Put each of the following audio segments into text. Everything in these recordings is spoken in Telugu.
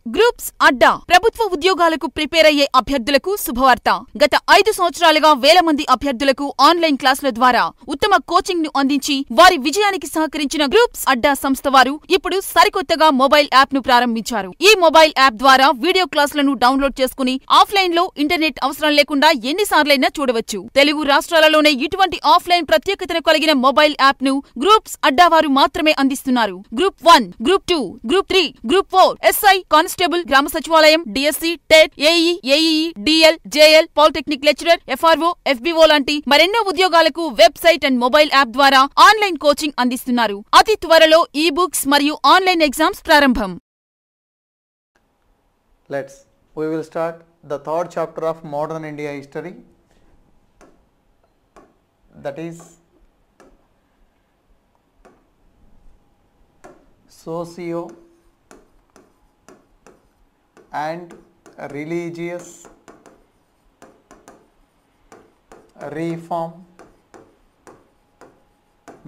గ్రూప్స్ అడ్డా ప్రభుత్వ ఉద్యోగాలకు ప్రిపేర్ అయ్యే అభ్యర్థులకు శుభవార్త. గత 5 సంవత్సరాలుగా వేల మంది అభ్యర్థులకు ఆన్లైన్ క్లాసుల ద్వారా ఉత్తమ కోచింగ్ ను అందించి వారి విజయానికి సహకరించిన గ్రూప్స్ అడ్డా సంస్థ వారు ఇప్పుడు సరికొత్తగా మొబైల్ యాప్ ను ప్రారంభించారు. ఈ మొబైల్ యాప్ ద్వారా వీడియో క్లాసులను డౌన్లోడ్ చేసుకుని ఆఫ్లైన్ లో ఇంటర్నెట్ అవసరం లేకుండా ఎన్నిసార్లైనా చూడవచ్చు. తెలుగు రాష్ట్రాలలోనే ఇటువంటి ఆఫ్లైన్ ప్రత్యేకతను కలిగిన మొబైల్ యాప్ ను గ్రూప్స్ అడ్డా వారు మాత్రమే అందిస్తున్నారు. Group 1, group 2, group 3, group 4, SI, constable, గ్రామ సచివాలయం, DSC, TET, AE, AEE, DL, JL, polytechnic lecturer, FRO, FBO లాంటి మరెన్నో ఉద్యోగాలకు వెబ్సైట్ అండ్ మొబైల్ యాప్ ద్వారా ఆన్లైన్ కోచింగ్ అందిస్తున్నారు. అతి త్వరలో ఈ బుక్స్ మరియు ఆన్లైన్ ఎగ్జామ్స్ ప్రారంభం. We will start the third chapter of modern India history, that is socio and religious reform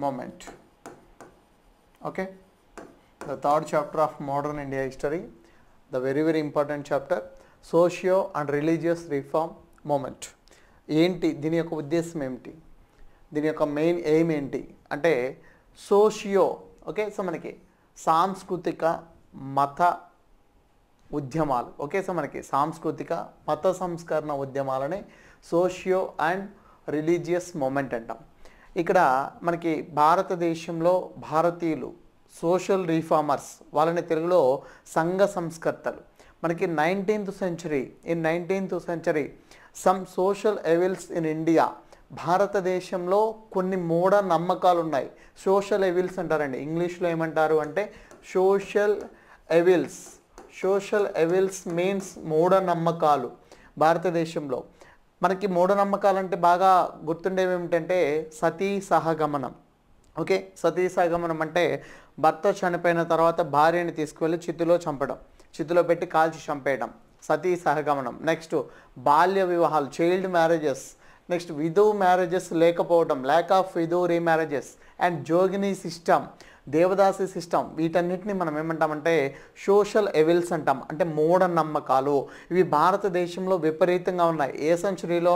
movement. Okay, the third chapter of modern India history, the very important chapter, socio and religious reform movement. ఏంటి దీని యొక్క ఉద్దేశం ఏమిటి, దీని యొక్క మెయిన్ ఎయిమ్ ఏంటి అంటే సోషియో. ఓకే, సో మనకి సాంస్కృతిక మత ఉద్యమాలు, ఓకే, సో మనకి సాంస్కృతిక మత సంస్కరణ ఉద్యమాలని సోషియో అండ్ రిలీజియస్ మూమెంట్ అంటాం. ఇక్కడ మనకి భారతదేశంలో భారతీయులు సోషల్ రిఫార్మర్స్, వాళ్ళని తెలుగులో సంఘ సంస్కర్తలు. మనకి 19th century some social evils in India. భారతదేశంలో కొన్ని మూఢ నమ్మకాలు ఉన్నాయి. సోషల్ ఎవిల్స్ అంటారండి, ఇంగ్లీష్లో ఏమంటారు అంటే social evils. Social evils means మూఢనమ్మకాలు. భారతదేశంలో మనకి మూఢనమ్మకాలు అంటే బాగా గుర్తుండేవి ఏమిటంటే సతీ సహగమనం. ఓకే, సతీ సహగమనం అంటే భర్త చనిపోయిన తర్వాత భార్యని తీసుకువెళ్ళి చితిలో చంపడం, చితిలో పెట్టి కాల్చి చంపేయడం, సతీ సహగమనం. నెక్స్ట్ బాల్య వివాహాలు, child marriages. Next widow marriages లేకపోవడం, lack of widow remarriages. And Jogini system, Devadasi system. వీటన్నిటిని మనం ఏమంటామంటే సోషల్ ఎవిల్స్ అంటాం, అంటే మూఢనమ్మకాలు. ఇవి భారతదేశంలో విపరీతంగా ఉన్నాయి. ఏ సెంచరీలో?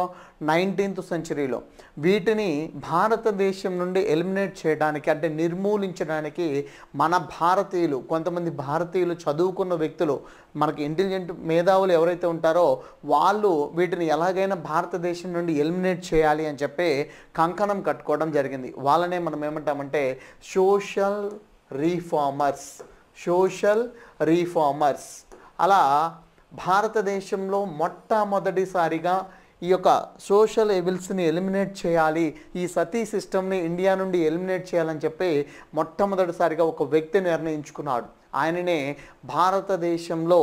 19th centuryలో. వీటిని భారతదేశం నుండి ఎలిమినేట్ చేయడానికి, అంటే నిర్మూలించడానికి మన భారతీయులు, కొంతమంది భారతీయులు చదువుకున్న వ్యక్తులు, మనకి ఇంటెలిజెంట్ మేధావులు ఎవరైతే ఉంటారో వాళ్ళు వీటిని ఎలాగైనా భారతదేశం నుండి ఎలిమినేట్ చేయాలి అని చెప్పి కంకణం కట్టుకోవడం జరిగింది. వాళ్ళనే మనం ఏమంటామంటే సోషల్ రీఫార్మర్స్. అలా భారతదేశంలో మొట్టమొదటిసారిగా ఈ యొక్క సోషల్ ఎవిల్స్ని ఎలిమినేట్ చేయాలి, ఈ సతీ సిస్టమ్ని ఇండియా నుండి ఎలిమినేట్ చేయాలని చెప్పి మొట్టమొదటిసారిగా ఒక వ్యక్తి నిర్ణయించుకున్నాడు. ఆయననే భారతదేశంలో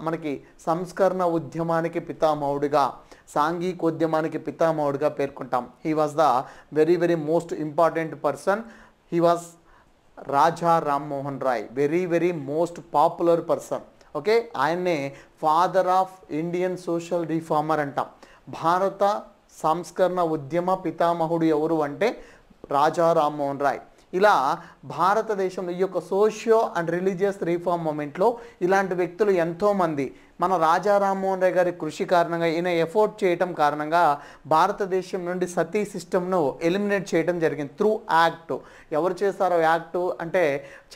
మనకి సంస్కరణ ఉద్యమానికి పితామహుడిగా, సాంఘికోద్యమానికి పితామహుడిగా పేర్కొంటాం. He was the very most important person. He was Raja Rammohan Roy, very most popular person. Okay, ఆయన్నే father of Indian social reformer అంటాం. భారత సంస్కరణ ఉద్యమ పితామహుడు ఎవరు అంటే రాజా రామ్మోహన్ రాయ్. ఇలా భారతదేశంలో ఈ యొక్క సోషియో అండ్ రిలీజియస్ రిఫార్మ్ మూమెంట్లో ఇలాంటి వ్యక్తులు ఎంతోమంది, మన రాజా రామ్మోహన్ రాయ్ గారి కృషి కారణంగా, ఈయన ఎఫోర్ట్ చేయటం కారణంగా భారతదేశం నుండి సతీ సిస్టమ్ను ఎలిమినేట్ చేయడం జరిగింది త్రూ యాక్ట్. ఎవరు చేశారో యాక్టు అంటే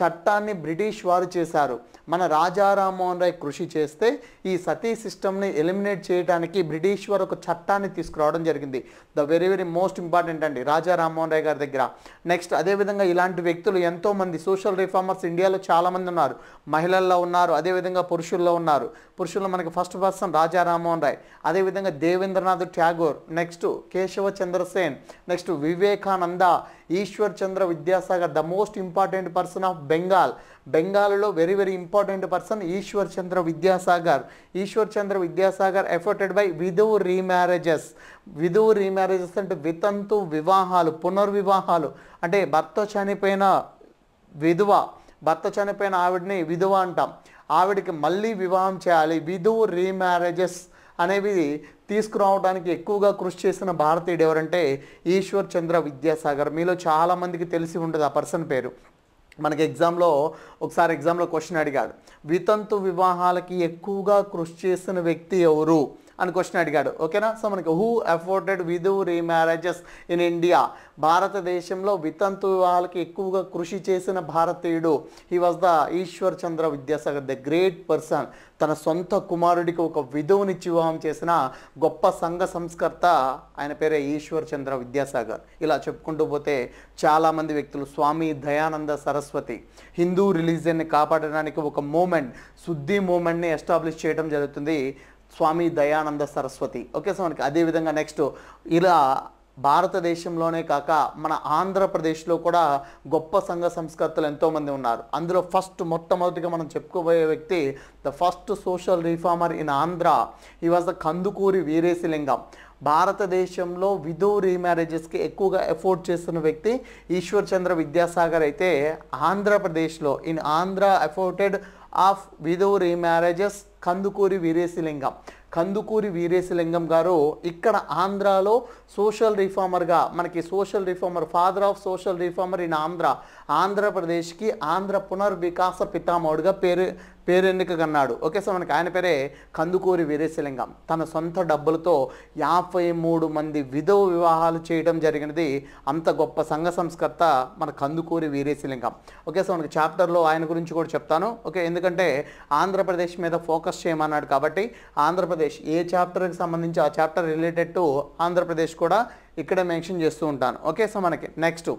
చట్టాన్ని బ్రిటిష్ వారు చేశారు. మన రాజా రామ్మోహన్ రాయ్ కృషి చేస్తే ఈ సతీ సిస్టమ్ని ఎలిమినేట్ చేయడానికి బ్రిటిష్ వారు ఒక చట్టాన్ని తీసుకురావడం జరిగింది. ద వెరీ మోస్ట్ ఇంపార్టెంట్ అండి రాజా రామ్మోహన్ రాయ్ గారి దగ్గర. నెక్స్ట్ అదేవిధంగా ఇలాంటి వ్యక్తులు ఎంతోమంది సోషల్ రిఫార్మర్స్ ఇండియాలో చాలామంది ఉన్నారు. మహిళల్లో ఉన్నారు, అదేవిధంగా పురుషుల్లో ఉన్నారు. పురుషుల్లో మనకి ఫస్ట్ పర్సన్ రాజా రామ్మోహన్ రాయ్, అదేవిధంగా Debendranath Tagore, next Keshava Chandrasen, next Vivekananda, Ishwar Chandra Vidyasagar, the most important person of Bengal. బెంగాల్లో very important person Ishwar Chandra Vidyasagar. Ishwar Chandra Vidyasagar efforted by widow remarriages. Widow remarriages అంటే వితంతు వివాహాలు, పునర్వివాహాలు. అంటే భర్త చనిపోయిన ఆవిడని విధువ అంటాం. ఆవిడకి మళ్ళీ వివాహం చేయాలి. విధు రీమ్యారేజెస్ అనేవి తీసుకురావడానికి ఎక్కువగా కృషి చేసిన భారతీయుడు ఎవరంటే ఈశ్వర్ చంద్ర విద్యాసాగర్. మీలో చాలామందికి తెలిసి ఉండదు ఆ పర్సన్ పేరు. మనకి ఎగ్జామ్లో ఒకసారి ఎగ్జామ్లో క్వశ్చన్ అడిగాడు, వితంతు వివాహాలకి ఎక్కువగా కృషి చేసిన వ్యక్తి ఎవరు అని క్వశ్చన్ అడిగాడు. ఓకేనా. సో మనకి who afforded widow remarriages in India, భారతదేశంలో వితంతు వివాహాలకి ఎక్కువగా కృషి చేసిన భారతీయుడు, he was the Ishwar Chandra Vidyasagar, the great person. తన సొంత కుమారుడికి ఒక విధువునిచ్చి వివాహం చేసిన గొప్ప సంఘ సంస్కర్త, ఆయన పేరే ఈశ్వర్ చంద్ర విద్యాసాగర్. ఇలా చెప్పుకుంటూ పోతే చాలామంది వ్యక్తులు, స్వామి దయానంద సరస్వతి, హిందూ రిలీజియన్ని కాపాడడానికి ఒక మూమెంట్, శుద్ధి మూమెంట్ని ఎస్టాబ్లిష్ చేయడం జరుగుతుంది స్వామి దయానంద సరస్వతి. ఓకే. సో మనకి అదేవిధంగా నెక్స్ట్ ఇలా భారతదేశంలోనే కాక మన ఆంధ్రప్రదేశ్లో కూడా గొప్ప సంఘ సంస్కర్తలు ఎంతోమంది ఉన్నారు. అందులో మొట్టమొదటిగా మనం చెప్పుకోబోయే వ్యక్తి, the first social reformer in Andhra, he was the Kandukuri Veeresalingam. భారతదేశంలో విధో రీమ్యారేజెస్కి ఎక్కువగా ఎఫోర్డ్ చేస్తున్న వ్యక్తి ఈశ్వర్ చంద్ర విద్యాసాగర్ అయితే, ఆంధ్రప్రదేశ్లో in Andhra afforded of widow remarriages Kandukuri Veeresalingam. Kandukuri Veeresalingam garu ఇక్కడ ఆంధ్రాలో సోషల్ రిఫార్మర్గా, మనకి social reformer, father of social reformer in Andhra, ఆంధ్రప్రదేశ్కి ఆంధ్ర పునర్వికాస పితామహుడిగా పేరెన్నికగన్నాడు. ఓకే. సో మనకి ఆయన పేరే కందుకూరి వీరేశలింగం. తన సొంత డబ్బులతో 53 మంది విధవ వివాహాలు చేయడం జరిగినది. అంత గొప్ప సంఘ సంస్కర్త మన కందుకూరి వీరేశలింగం. ఓకే. సో మనకి చాప్టర్లో ఆయన గురించి కూడా చెప్తాను. ఓకే. ఎందుకంటే ఆంధ్రప్రదేశ్ మీద ఫోకస్ చేయమన్నాడు కాబట్టి ఆంధ్రప్రదేశ్ ఏ చాప్టర్కి సంబంధించి ఆ చాప్టర్ రిలేటెడ్ టు ఆంధ్రప్రదేశ్ కూడా ఇక్కడే మెన్షన్ చేస్తూ ఉంటాను. ఓకే. సో మనకి నెక్స్ట్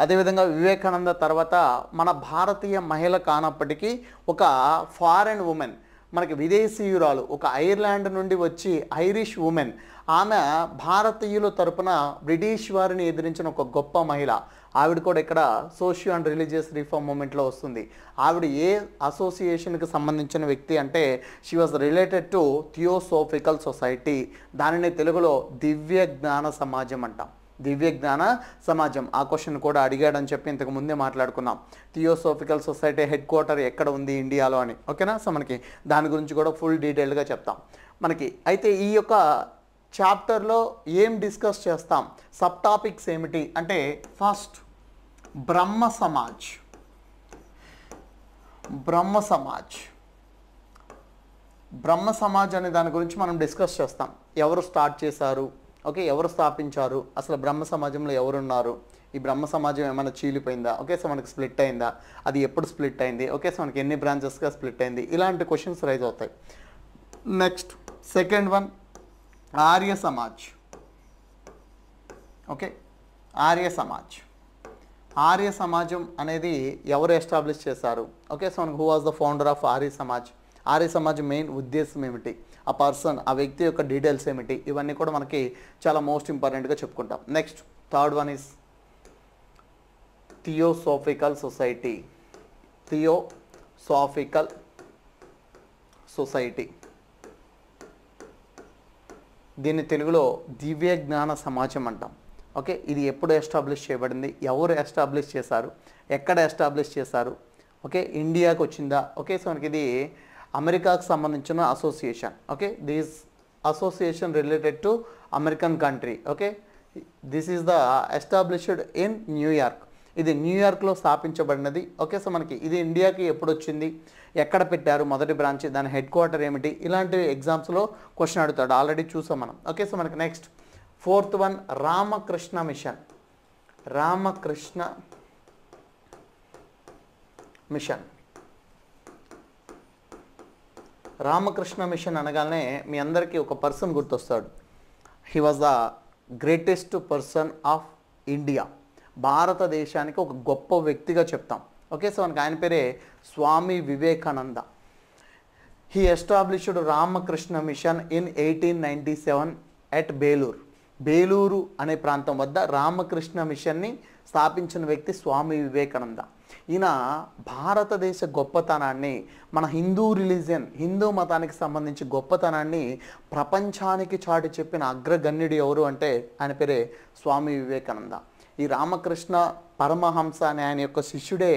అదేవిధంగా వివేకానంద తర్వాత మన భారతీయ మహిళ కానప్పటికీ ఒక ఫారెన్ ఉమెన్, మనకి విదేశీయురాలు, ఒక ఐర్లాండ్ నుండి వచ్చి ఐరిష్ ఉమెన్, ఆమె భారతీయుల తరపున బ్రిటిష్ వారిని ఎదిరించిన ఒక గొప్ప మహిళ. ఆవిడ కూడా ఇక్కడ సోషియో అండ్ రిలీజియస్ రిఫార్మ్ మూమెంట్లో వస్తుంది. ఆవిడ ఏ అసోసియేషన్కి సంబంధించిన వ్యక్తి అంటే she was related to theosophical society. దానిని తెలుగులో దివ్య జ్ఞాన సమాజం అంటాం. దివ్య జ్ఞాన సమాజం. ఆ క్వశ్చన్ కూడా అడిగాడని చెప్పి ఇంతకు ముందే మాట్లాడుకున్నాం. థియోసోఫికల్ సొసైటీ హెడ్ క్వార్టర్ ఎక్కడ ఉంది ఇండియాలో అని. ఓకేనా. సో మనకి దాని గురించి కూడా ఫుల్ డీటెయిల్గా చెప్తాం మనకి. అయితే ఈ యొక్క చాప్టర్లో ఏం డిస్కస్ చేస్తాం, సబ్ టాపిక్స్ ఏమిటి అంటే, ఫస్ట్ బ్రహ్మ సమాజ్. బ్రహ్మ సమాజ్ అనే దాని గురించి మనం డిస్కస్ చేస్తాం. ఎవరు స్టార్ట్ చేశారు, ఓకే, ఎవరు స్థాపించారు, అసలు బ్రహ్మ సమాజంలో ఎవరున్నారు, ఈ బ్రహ్మ సమాజం ఏమైనా చీలిపోయిందా, ఓకే, సో మనకి స్ప్లిట్ అయిందా, అది ఎప్పుడు స్ప్లిట్ అయింది, ఓకే, సో మనకి ఎన్ని బ్రాంచెస్గా స్ప్లిట్ అయింది, ఇలాంటి క్వశ్చన్స్ రైజ్ అవుతాయి. Next second one Arya Samaj. Okay, Arya సమాజం అనేది ఎవరు ఎస్టాబ్లిష్ చేశారు, ఓకే, సో మనకి who was the founder of Arya Samaj, Arya Samaj main ఉద్దేశం ఏమిటి, ఆ పర్సన్, ఆ వ్యక్తి యొక్క డీటెయిల్స్ ఏమిటి, ఇవన్నీ కూడా మనకి చాలా మోస్ట్ ఇంపార్టెంట్గా చెప్పుకుంటాం. Next third one is theosophical society. దీన్ని తెలుగులో దివ్య జ్ఞాన సమాజం అంటాం. ఓకే, ఇది ఎప్పుడు ఎస్టాబ్లిష్ చేయబడింది, ఎవరు ఎస్టాబ్లిష్ చేశారు, ఎక్కడ ఎస్టాబ్లిష్ చేశారు, ఓకే, ఇండియాకి వచ్చిందా, ఓకే, సో మనకి ఇది అమెరికాకు సంబంధించిన association. Okay, this association related to American country. Okay, this is the established in New York. ఇది న్యూయార్క్లో స్థాపించబడినది. ఓకే, సో మనకి ఇది ఇండియాకి ఎప్పుడు వచ్చింది, ఎక్కడ పెట్టారు మొదటి బ్రాంచ్, దాని హెడ్ క్వార్టర్ ఏమిటి, ఇలాంటి ఎగ్జామ్స్లో క్వశ్చన్ అడుగుతాడు, ఆల్రెడీ చూసాం మనం. ఓకే, సో మనకి next fourth one Ramakrishna mission. Ramakrishna mission అనగానే మీ అందరికీ ఒక పర్సన్ గుర్తొస్తాడు. He was the greatest person of India. భారతదేశానికి ఒక గొప్ప వ్యక్తిగా చెప్తాం. ఓకే, సో మనకి ఆయన పేరే Swami Vivekananda. He established Ramakrishna mission in 1897 at Belur అనే ప్రాంతం వద్ద రామకృష్ణ మిషన్ని స్థాపించిన వ్యక్తి స్వామి వివేకానంద. ఈయన భారతదేశ గొప్పతనాన్ని, మన హిందూ మతానికి సంబంధించి గొప్పతనాన్ని ప్రపంచానికి చాటి చెప్పిన అగ్రగణ్యుడు ఎవరు అంటే ఆయన పేరే స్వామి వివేకానంద. ఈ రామకృష్ణ పరమహంస అనే ఆయన యొక్క శిష్యుడే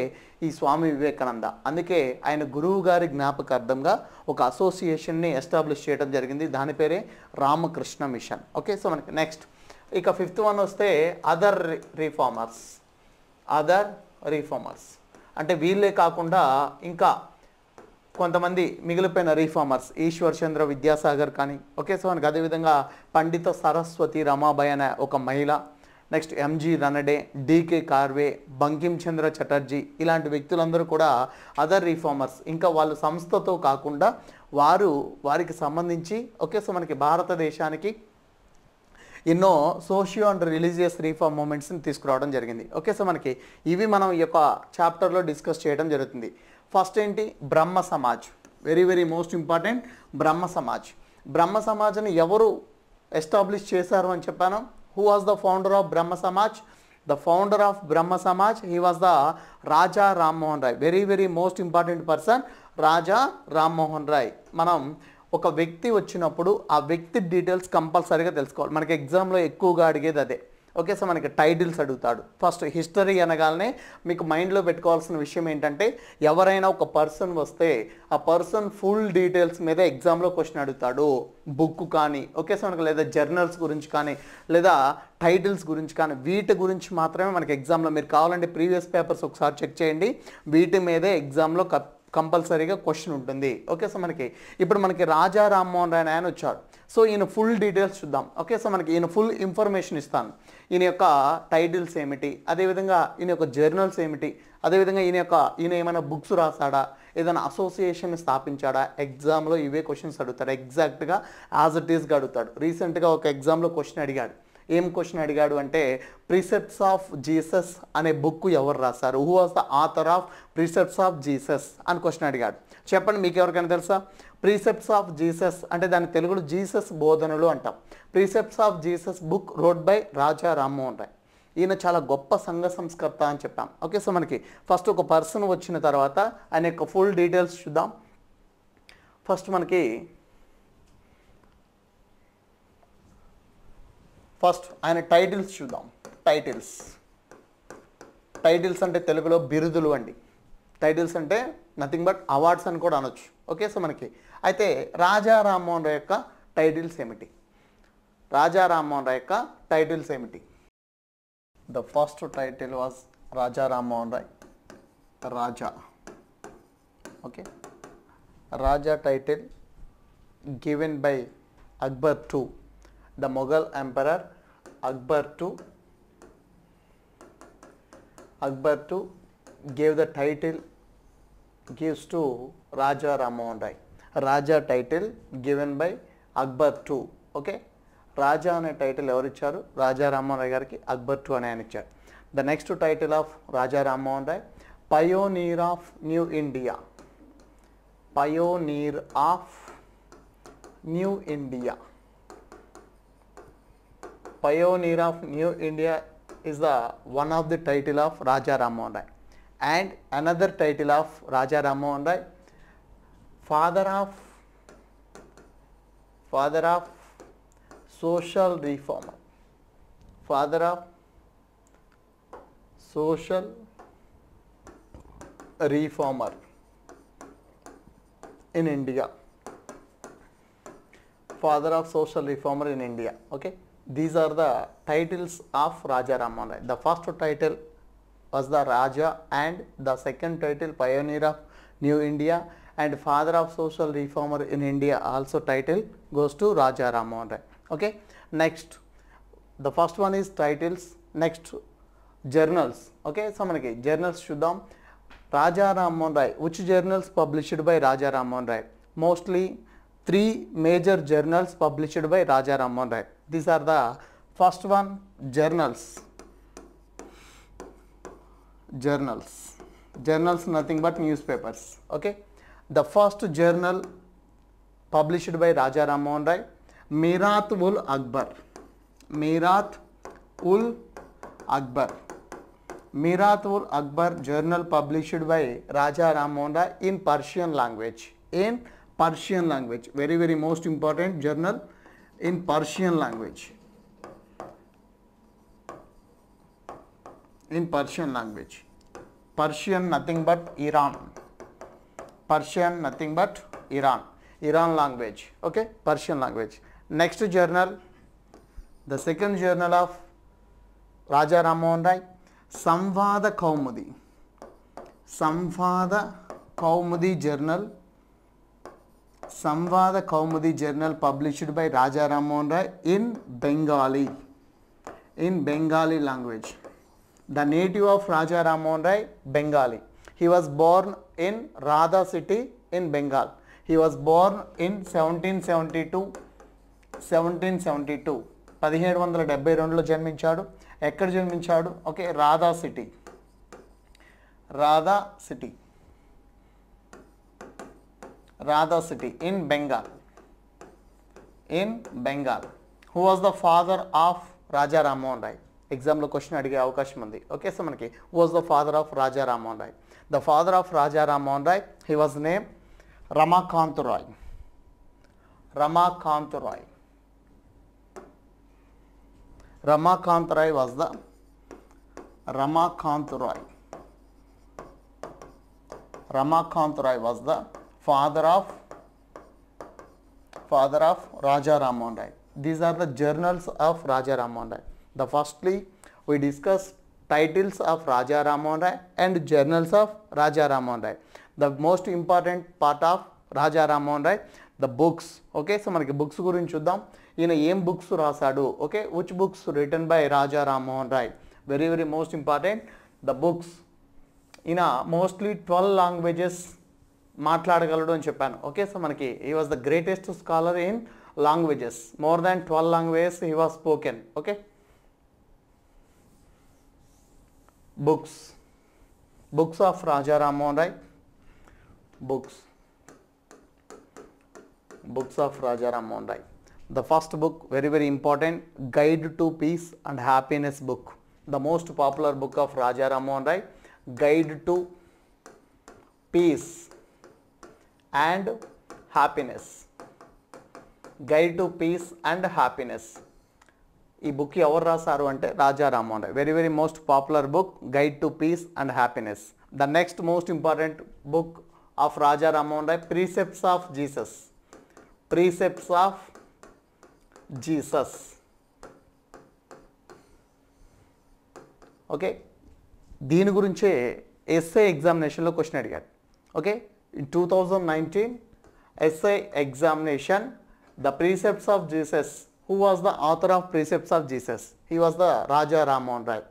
ఈ స్వామి వివేకానంద. అందుకే ఆయన గురువు గారి జ్ఞాపకార్థంగా ఒక అసోసియేషన్ని ఎస్టాబ్లిష్ చేయడం జరిగింది. దాని పేరే రామకృష్ణ మిషన్. ఓకే, సో మనకి నెక్స్ట్ ఇక ఫిఫ్త్ వన్ వస్తే అదర్ రీఫార్మర్స్. అంటే వీళ్ళే కాకుండా ఇంకా కొంతమంది మిగిలిపోయిన రీఫార్మర్స్, ఈశ్వర్ చంద్ర విద్యాసాగర్ కానీ, ఓకే. సో మనకి అదేవిధంగా పండిత సరస్వతి రమాబాయి అనే ఒక మహిళ, next MG Ranade, DK Karve, Bankim Chandra Chatterjee, ఇలాంటి వ్యక్తులందరూ కూడా అదర్ రీఫార్మర్స్. ఇంకా వాళ్ళు సంస్థతో కాకుండా వారికి సంబంధించి, ఓకే. సో మనకి భారతదేశానికి ఎన్నో సోషియో అండ్ రిలీజియస్ రీఫార్మ్ మూమెంట్స్ని తీసుకురావడం జరిగింది, ఓకే. సో మనకి ఇవి మనం ఈ యొక్క చాప్టర్లో డిస్కస్ చేయడం జరుగుతుంది. ఫస్ట్ ఏంటి? Brahma Samaj. Very very most important. Brahma Samaj. Brahma సమాజ్ని ఎవరు ఎస్టాబ్లిష్ చేశారు అని చెప్పాను. Who was the founder of Brahma Samaj? The founder of Brahma Samaj, he was the Raja Rammohan Roy. Very very most important person Raja Rammohan Roy. మనం ఒక వ్యక్తి వచ్చినప్పుడు ఆ వ్యక్తి డీటెయిల్స్ కంపల్సరీగా తెలుసుకోవాలి. మనకి ఎగ్జామ్లో ఎక్కువగా అడిగేది అదే, ఓకే. సో మనకి టైటిల్స్ అడుగుతాడు. ఫస్ట్ హిస్టరీ అనగానే మీకు మైండ్లో పెట్టుకోవాల్సిన విషయం ఏంటంటే, ఎవరైనా ఒక పర్సన్ వస్తే ఆ పర్సన్ ఫుల్ డీటెయిల్స్ మీద ఎగ్జామ్లో క్వశ్చన్ అడుగుతాడు. బుక్ కానీ, ఓకే. సో మనకి లేదా జర్నల్స్ గురించి కానీ, లేదా టైటిల్స్ గురించి కానీ, వీటి గురించి మాత్రమే మనకి ఎగ్జామ్లో, మీరు కావాలంటే ప్రీవియస్ పేపర్స్ ఒకసారి చెక్ చేయండి, వీటి మీదే ఎగ్జామ్లో కంపల్సరీగా క్వశ్చన్ ఉంటుంది, ఓకే. సో మనకి ఇప్పుడు మనకి రాజా రామ్మోహన్ రాయ్ ఆయన వచ్చాడు. సో ఈయన ఫుల్ డీటెయిల్స్ చూద్దాం, ఓకే. సో మనకి ఈయన ఫుల్ ఇన్ఫర్మేషన్ ఇస్తాను. ఈయన యొక్క టైటిల్స్ ఏమిటి, అదేవిధంగా ఈయన యొక్క జర్నల్స్ ఏమిటి, అదేవిధంగా ఈయన ఏమైనా బుక్స్ రాసాడా, ఏదైనా అసోసియేషన్ స్థాపించాడా, ఎగ్జామ్లో ఇవే క్వశ్చన్స్ అడుగుతాడు. ఎగ్జాక్ట్గా యాజ్ ఇట్ ఈస్గా అడుగుతాడు. రీసెంట్గా ఒక ఎగ్జామ్లో క్వశ్చన్ అడిగాడు. ఏం క్వశ్చన్ అడిగాడు అంటే, ప్రిసెప్ట్స్ ఆఫ్ జీసస్ అనే బుక్ ఎవరు రాశారు? Who was the author of precepts of Jesus అని క్వశ్చన్ అడిగాడు. చెప్పండి, మీకు ఎవరికైనా తెలుసా? ప్రిసెప్ట్స్ ఆఫ్ జీసస్ అంటే దాని తెలుగులో జీసస్ బోధనలు అంటాం. Precepts of Jesus book wrote by Raja Rammohan Roy. ఈయన చాలా గొప్ప సంఘ సంస్కర్త అని చెప్పాం, ఓకే. సో మనకి ఫస్ట్ ఒక పర్సన్ వచ్చిన తర్వాత ఆయన యొక్క ఫుల్ డీటెయిల్స్ చూద్దాం. ఫస్ట్ మనకి ఆయన టైటిల్స్ చూద్దాం. టైటిల్స్ అంటే తెలుగులో బిరుదులు అండి. టైటిల్స్ అంటే నథింగ్ బట్ అవార్డ్స్ అని కూడా అనొచ్చు, ఓకే. సో మనకి అయితే రాజా రామ్మోహన్ రాయ్ యొక్క టైటిల్స్ ఏమిటి? The first title was Raja Rammohan Roy. Raja, okay. Raja title given by Akbar to the Mughal Emperor Akbar II gave the title, gives to Raja Rammohan Roy. Raja title given by Akbar II, okay. రాజా అనే టైటిల్ ఎవరు ఇచ్చారు? రాజా రామ్మోహన్ రాయ్ గారికి అక్బర్ II అనే ఆయన ఇచ్చారు. The next title of Raja Rammohan Roy, pioneer of new India. Pioneer of new India. Pioneer of New India is the one of the title of Raja Rammohan Roy. And another title of Raja Rammohan Roy, father of social reformer. Father of social reformer in India. Father of social reformer in India, okay. These are the titles of Raja Rammohan Roy. The first title was the Raja and the second title Pioneer of New India and Father of Social Reformer in India also title goes to Raja Rammohan Roy, okay. Next, the first one is titles. Next, journals, okay. So manaki journals chuddam. Raja Rammohan Roy, which journals published by Raja Rammohan Roy? Mostly 3 major journals published by Raja Rammohan Roy. These are the first one, journals. Journals nothing but newspapers, okay. The first journal published by Raja Rammohan Roy, Mirat-ul-Akbar. Mirat-ul-Akbar journal published by Raja Rammohan Roy in Persian language. Very very most important journal in Persian language. Persian nothing but Iran. Iran language, okay. Persian language. Next journal, the second journal of Raja Rammohan Roy, Samvada Kaumudi. Samvada Kaumudi journal published by Raja Ram Mohan Rai in Bengali language. The native of Raja Ram Mohan Rai, Bengali. He was born in Radha city in Bengal. He was born in 1772. 1772లో జన్మించాడు. ఎక్కడ జన్మించాడు? Okay, Radha city in Bengal. Who was the father of Raja Ram Mohan Rai? ఎగ్జామ్లో క్వశ్చన్ అడిగే అవకాశం ఉంది. ఓకే, సో మనకి who was the father of Raja Ram Mohan Rai? The father of Raja Ram Mohan Rai, he was named Ramakant Roy. Ramakant Roy was the father of Raja Ram Mohan Rai. These are the journals of Raja Ram Mohan Rai. Firstly, we discuss titles of Raja Ram Mohan Rai and journals of Raja Ram Mohan Rai. The most important part of Raja Ram Mohan Rai, the books. Okay, so మనకి బుక్స్ గురించి చూద్దాం. ఈయన ఏం బుక్స్ రాశాడు? Okay, which books written by Raja Ram Mohan Rai? Very most important, the books. ఈయన మోస్ట్లీ 12 లాంగ్వేజెస్ మాట్లాడగలడు అని చెప్పాను. ఓకే, సో మనకి he was the greatest scholar in languages. More than 12 languages he was spoken. Okay, books of Raja Ram Mohan Rai. Books of Raja Ram Mohan Rai. The first book, very important, Guide to Peace and Happiness book. The most popular book of Raja Ram Mohan Rai, Guide to Peace and Happiness. Guide to Peace and Happiness. ఈ బుక్ ఎవరు రాశారు అంటే Raja Ram Mohan Roy. Very most popular book, guide to peace and happiness. The next most important book of Raja Ram Mohan Roy, precepts of Jesus. Okay, దీని గురించే ఎస్ఐ ఎగ్జామినేషన్లో క్వశ్చన్ అడిగారు. Okay, in 2019 SI examination, the precepts of Jesus. Who was the author of Precepts of Jesus? He was the Raja Ram Mohan Rai.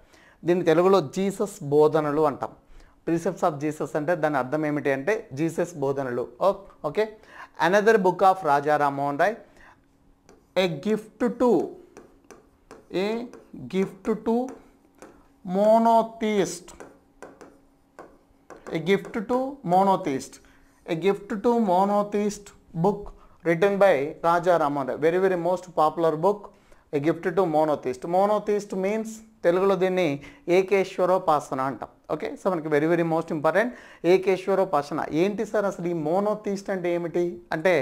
దీన్ని తెలుగులో జీసస్ బోధనలు అంటాం. ప్రిసెప్ట్స్ ఆఫ్ జీసస్ అంటే దాని అర్థం ఏమిటి అంటే జీసస్ బోధనలు. Okay, another book of Raja Ram Mohan Roy, a gift to monotheist. A gift to monotheist book written by Raja Ram Mohan Rai. Very most popular book, A Gift to Monotheist. Monotheist means తెలుగులో దీన్ని ఏకేశ్వరోపాసన అంటాం. ఓకే, సో మనకి వెరీ మోస్ట్ ఇంపార్టెంట్ ఏకేశ్వరోపాసన. ఏంటి సార్ అసలు ఈ మోనోథిస్ట్ అంటే ఏమిటి అంటే,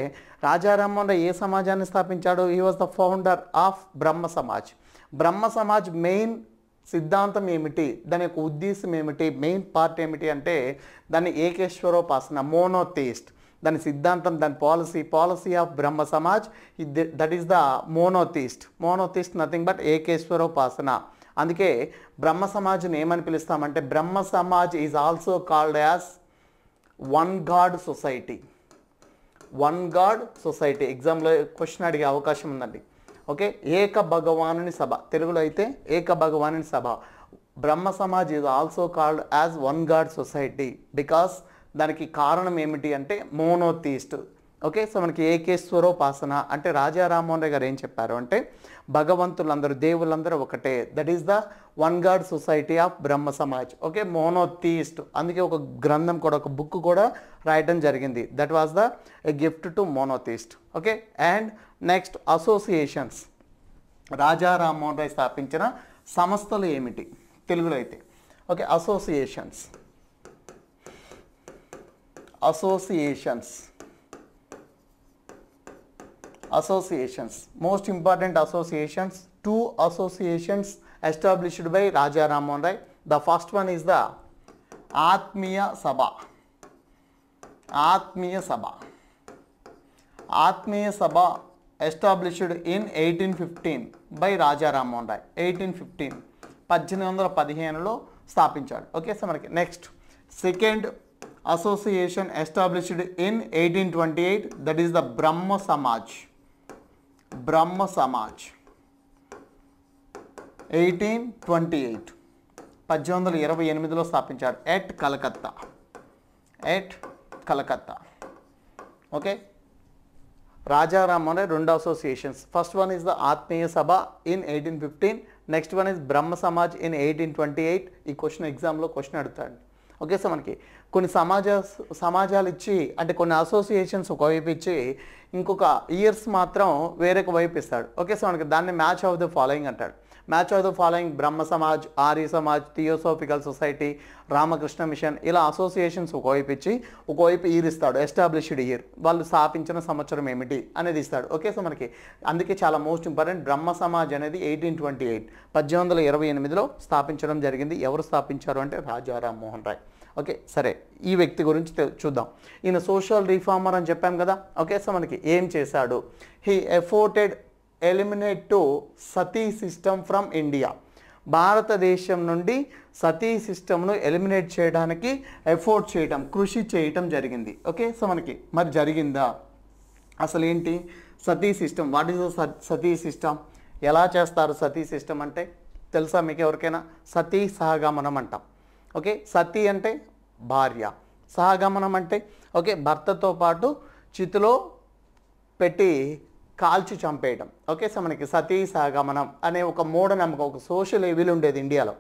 రాజా రామ్ మోహన్ రాయ్ ఏ సమాజాన్ని స్థాపించాడు? He was the founder of Brahma Samaj. Main సిద్ధాంతం ఏమిటి, దాని యొక్క ఉద్దేశం ఏమిటి, మెయిన్ పార్ట్ ఏమిటి అంటే దాన్ని ఏకేశ్వరోపాసన, మోనోథిస్ట్. దాని సిద్ధాంతం, దాని policy of Brahma Samaj, that is the monotheist nothing but ఏకేశ్వరోపాసన. అందుకే బ్రహ్మ సమాజ్ని ఏమని పిలుస్తామంటే, Brahma Samaj is also called as one god society. ఎగ్జామ్లో క్వశ్చన్ అడిగే అవకాశం ఉందండి. ఓకే, ఏక భగవానుని సభ, తెలుగులో అయితే ఏక భగవానుని సభ. Brahma Samaj is also called as one god society because దానికి కారణం ఏమిటి అంటే మోనోథిస్ట్. ఓకే, సో మనకి ఏకేశ్వరోపాసన అంటే రాజా రామ్ మోహన్ రాయ్ గారు ఏం చెప్పారు అంటే, భగవంతులందరూ, దేవుళ్ళందరూ ఒకటే. That is the one god society of Brahma Samaj. Okay, monotheist. అందుకే ఒక గ్రంథం కూడా, ఒక బుక్ కూడా రాయటం జరిగింది. That was the a gift to monotheist. Okay, and next associations. Raja Ram Mohan Roy స్థాపించిన సంస్థలు ఏమిటి తెలుగులో అయితే? Okay, associations. Most important associations, 2 associations established by Raja Ram Mohan Rai. The first one is the Atmiya Sabha. Atmiya Sabha established in 1815 by Raja Ram Mohan Rai. 1815 స్థాపించాడు. ఓకే, సో మనకి next Second association established in 1828, that is the Brahma Samaj. Brahma Samaj 1828 1828లో స్థాపించాడు ఎట్ కలకత్తా. ఓకే, రాజారామ్ అనే రెండు associations. First one is the ఆత్మీయ సభ in 1815, next one is Brahma Samaj in 1828. ఈ క్వశ్చన్ ఎగ్జామ్లో క్వశ్చన్ అడుగుతాడు. ఓకే, సో మనకి కొన్ని సమాజాలు ఇచ్చి, అంటే కొన్ని అసోసియేషన్స్ ఒకవైపు ఇచ్చి ఇంకొక ఇయర్స్ మాత్రం వేరొక వైపు ఇస్తాడు. ఓకే, సో మనకి దాన్ని మ్యాచ్ ఆఫ్ ద ఫాలోయింగ్ అంటాడు. Match of the following Brahmo Samaj, Arya Samaj, Theosophical Society, Ramakrishna Mission, ఇలా అసోసియేషన్స్ ఒకవైపు ఇచ్చి ఒకవైపు ఇయర్ ఇస్తాడు. ఎస్టాబ్లిష్డ్ ఇయర్, వాళ్ళు స్థాపించిన సంవత్సరం ఏమిటి అనేది ఇస్తాడు. ఓకే, సో మనకి అందుకే చాలా మోస్ట్ ఇంపార్టెంట్. బ్రహ్మ సమాజ్ అనేది 1828 1828లో స్థాపించడం జరిగింది. ఎవరు స్థాపించారు అంటే రాజా రామ్మోహన్ రాయ్. ఓకే, సరే, ఈ వ్యక్తి గురించి చూద్దాం. ఈయన సోషల్ రిఫార్మర్ అని చెప్పాం కదా. ఓకే, సో మనకి ఏం చేశాడు? He efforted eliminate to sati system from India. భారతదేశం నుండి సతీ సిస్టమ్ను ఎలిమినేట్ చేయడానికి ఎఫోర్ట్ చేయటం, కృషి చేయటం జరిగింది. ఓకే, సో మనకి మరి జరిగిందా? అసలు ఏంటి sati system? What is the sati system? ఎలా చేస్తారు సతీ సిస్టమ్ అంటే తెలుసా మీకు ఎవరికైనా? సతీ సహగమనం అంటాం. ఓకే, సతీ అంటే భార్య, సహగమనం అంటే ఓకే భర్తతో పాటు చితిలో పెట్టి కాల్చి చంపేయడం. ఓకే, సో మనకి సతీ సహగమనం అనే ఒక మూఢనమ్మకం, ఒక సోషల్ ఎవిల్ ఉండేది ఇండియాలో.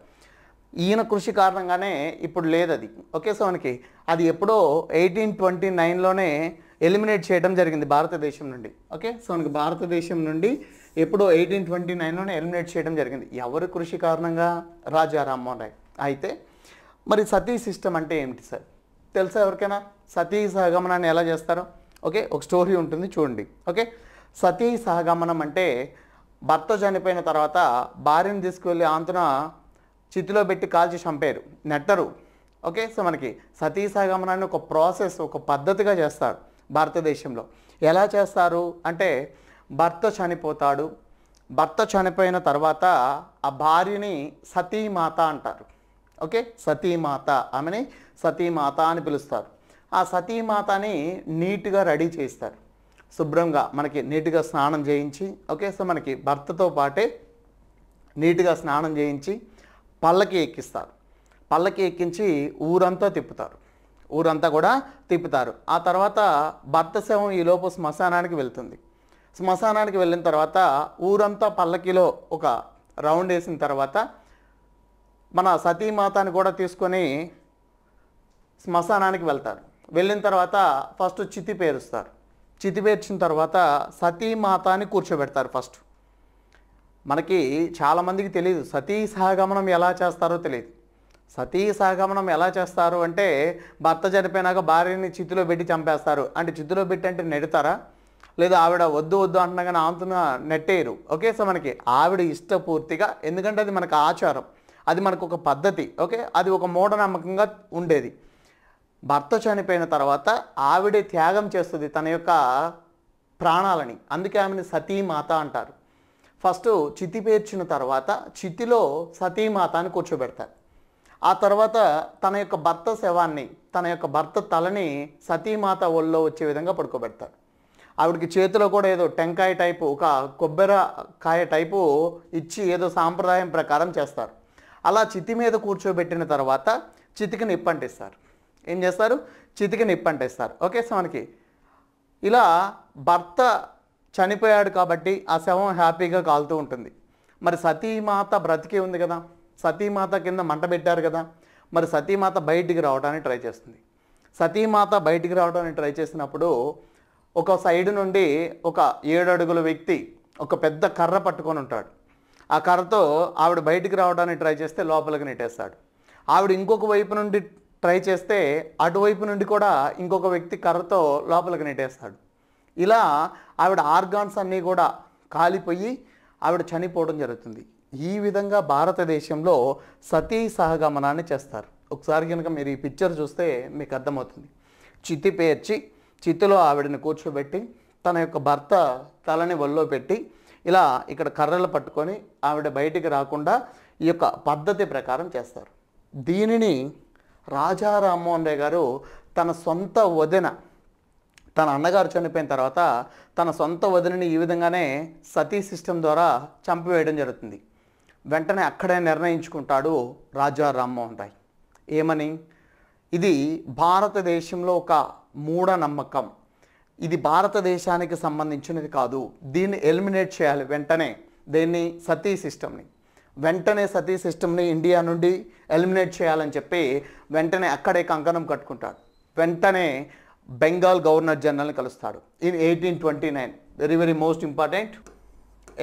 ఈయన కృషి కారణంగానే ఇప్పుడు లేదు అది. ఓకే, సో మనకి అది ఎప్పుడో 1829లోనే ఎలిమినేట్ చేయడం జరిగింది భారతదేశం నుండి. ఓకే, సో మనకి భారతదేశం నుండి ఎప్పుడో 1829లోనే ఎలిమినేట్ చేయడం జరిగింది. ఎవరి కృషి కారణంగా? రాజా రామ్మోహన్ రాయ్. అయితే మరి సతీ సిస్టమ్ అంటే ఏమిటి సార్? తెలుసా ఎవరికైనా? సతీ సహగమనాన్ని ఎలా చేస్తారో ఓకే ఒక స్టోరీ ఉంటుంది చూడండి. ఓకే, సతీ సహగమనం అంటే భర్త చనిపోయిన తర్వాత భార్యను తీసుకువెళ్ళి ఆంతున చితిలో పెట్టి కాల్చి చంపారు, నెట్టరు. ఓకే, సో మనకి సతీ సహగమనాన్ని ఒక ప్రాసెస్, ఒక పద్ధతిగా చేస్తారు భారతదేశంలో. ఎలా చేస్తారు అంటే భర్త చనిపోతాడు, భర్త చనిపోయిన తర్వాత ఆ భార్యని సతీమాత అంటారు. ఓకే, సతీమాత, ఆమెని సతీమాత అని పిలుస్తారు. ఆ సతీమాతని నీట్గా రెడీ చేస్తారు, శుభ్రంగా మనకి నీట్గా స్నానం చేయించి. ఓకే, సో మనకి భర్తతో పాటే నీట్గా స్నానం చేయించి పల్లకి ఎక్కిస్తారు. పల్లకి ఎక్కించి ఊరంతా కూడా తిప్పుతారు. ఆ తర్వాత భర్త శవం ఈలోపు శ్మశానానికి వెళ్తుంది. శ్మశానానికి వెళ్ళిన తర్వాత ఊరంతా పల్లకిలో ఒక రౌండ్ వేసిన తర్వాత మన సతీమాతని కూడా తీసుకొని శ్మశానానికి వెళ్తారు. వెళ్ళిన తర్వాత ఫస్ట్ చితి పేరుస్తారు. చితి పేర్చిన తర్వాత సతీమాతని కూర్చోబెడతారు. ఫస్ట్ మనకి చాలామందికి తెలియదు సతీ సహగమనం ఎలా చేస్తారో తెలియదు. సతీ సహగమనం ఎలా చేస్తారు అంటే భర్త చనిపోయినాక భార్యని చితిలో పెట్టి చంపేస్తారు. అంటే చితిలో పెట్టి అంటే నెడతారా? లేదా ఆవిడ వద్దు అంటున్నా కానీ ఆంతున నెట్టేయరు. ఓకే, సో మనకి ఆవిడ ఇష్టపూర్తిగా, ఎందుకంటే అది మనకు ఆచారం, అది మనకు ఒక పద్ధతి. ఓకే, అది ఒక మూఢనమ్మకంగా ఉండేది. భర్త చనిపోయిన తర్వాత ఆవిడే త్యాగం చేస్తుంది తన యొక్క ప్రాణాలని, అందుకే ఆమెను సతీమాత అంటారు. ఫస్ట్ చితి పేర్చిన తర్వాత చితిలో సతీమాత అని కూర్చోబెడతారు. ఆ తర్వాత తన యొక్క భర్త శవాన్ని, తన యొక్క భర్త తలని సతీమాత ఒళ్ళో వచ్చే విధంగా పడుకోబెడతారు. ఆవిడకి చేతిలో కూడా ఏదో టెంకాయ టైపు, ఒక కొబ్బరికాయ టైపు ఇచ్చి ఏదో సాంప్రదాయం ప్రకారం చేస్తారు. అలా చితి మీద కూర్చోబెట్టిన తర్వాత చితికి నిప్పంటిస్తారు. ఏం చేస్తారు? చితికి నిప్పంటిస్తారు. ఓకే, సో మనకి ఇలా భర్త చనిపోయాడు కాబట్టి ఆ శవం హ్యాపీగా కాలుతూ ఉంటుంది. మరి సతీమాత బ్రతికే ఉంది కదా, సతీమాత కింద మంట పెట్టారు కదా, మరి సతీమాత బయటికి రావడానికి ట్రై చేస్తుంది. సతీమాత బయటికి రావడానికి ట్రై చేసినప్పుడు ఒక సైడ్ నుండి ఒక 7 అడుగుల వ్యక్తి ఒక పెద్ద కర్ర పట్టుకొని ఉంటాడు. ఆ కర్రతో ఆవిడ బయటికి రావడానికి ట్రై చేస్తే లోపలికి నెట్టేస్తాడు. ఆవిడ ఇంకొక వైపు నుండి ట్రై చేస్తే అటువైపు నుండి కూడా ఇంకొక వ్యక్తి కర్రతో లోపలికి నెట్టేస్తాడు. ఇలా ఆవిడ ఆర్గాన్స్ అన్నీ కూడా కాలిపోయి ఆవిడ చనిపోవడం జరుగుతుంది. ఈ విధంగా భారతదేశంలో సతీ సహగమనాన్ని చేస్తారు. ఒకసారి కనుక మీరు ఈ పిక్చర్ చూస్తే మీకు అర్థమవుతుంది. చితి పేర్చి చితిలో ఆవిడని కూర్చోబెట్టి తన యొక్క భర్త తలని ఒళ్ళో పెట్టి ఇలా ఇక్కడ కర్రలు పట్టుకొని ఆవిడ బయటికి రాకుండా ఈ యొక్క పద్ధతి ప్రకారం చేస్తారు. దీనిని రాజా రామ్మోహన్ రాయ్ గారు తన సొంత వదిన, తన అన్నగారు చనిపోయిన తర్వాత తన సొంత వదినని ఈ విధంగానే సతీ సిస్టమ్ ద్వారా చంపివేయడం జరుగుతుంది. వెంటనే అక్కడే నిర్ణయించుకుంటాడు రాజా రామ్మోహన్ రాయ్. ఏమని? ఇది భారతదేశంలో ఒక మూఢనమ్మకం, ఇది భారతదేశానికి సంబంధించినది కాదు, దీన్ని ఎలిమినేట్ చేయాలి వెంటనే, దీన్ని సతీ సిస్టమ్ని వెంటనే సతీ సిస్టమ్ని ఇండియా నుండి ఎలిమినేట్ చేయాలని చెప్పి వెంటనే అక్కడే కంకణం కట్టుకుంటాడు. వెంటనే బెంగాల్ గవర్నర్ జనరల్ని కలుస్తాడు. In 1829, very very most important,